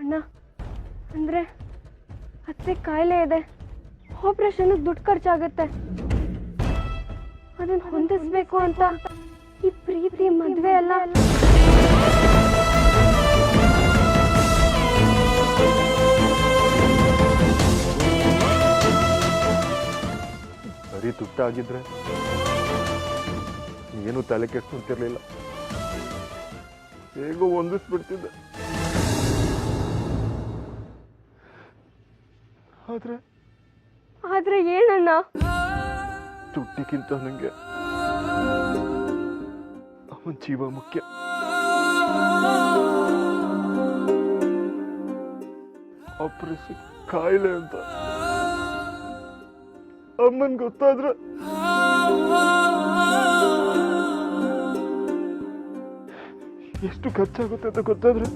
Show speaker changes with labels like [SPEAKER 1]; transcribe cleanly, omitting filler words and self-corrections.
[SPEAKER 1] ಅಣ್ಣ ಅಂದರೆ ಅತ್ತೆ ಕಾಯಿಲೆ ಇದೆ, ಆಪ್ರೇಷನ್ಗೆ ದುಡ್ಡು ಖರ್ಚಾಗುತ್ತೆ. ಅದನ್ನು ಹೊಂದಿಸ್ಬೇಕು ಅಂತ ಈ ಪ್ರೀತಿ ಮದುವೆ ಎಲ್ಲ
[SPEAKER 2] ಬರೀ ತುಟ್ಟ ಆಗಿದ್ರೆ ಏನು ತಲೆ ಕೆಡ್ಸ್ಕೊಂತಿರ್ಲಿಲ್ಲ, ಹೇಗೋ ಹೊಂದಿಸ್ಬಿಡ್ತಿದ್ದೆ.
[SPEAKER 1] ಆದ್ರೆ ಏನಣ್ಣ,
[SPEAKER 2] ತುಟ್ಟಿಗಿಂತ ನನಗೆ ಅವನ ಜೀವ ಮುಖ್ಯ. ಆಪರೇಷನ್ ಕಾಯಿಲೆ ಅಂತ ಅಮ್ಮನ್ ಗೊತ್ತಾದ್ರೆ ಎಷ್ಟು ಖರ್ಚಾಗುತ್ತೆ ಅಂತ ಗೊತ್ತಾದ್ರೆ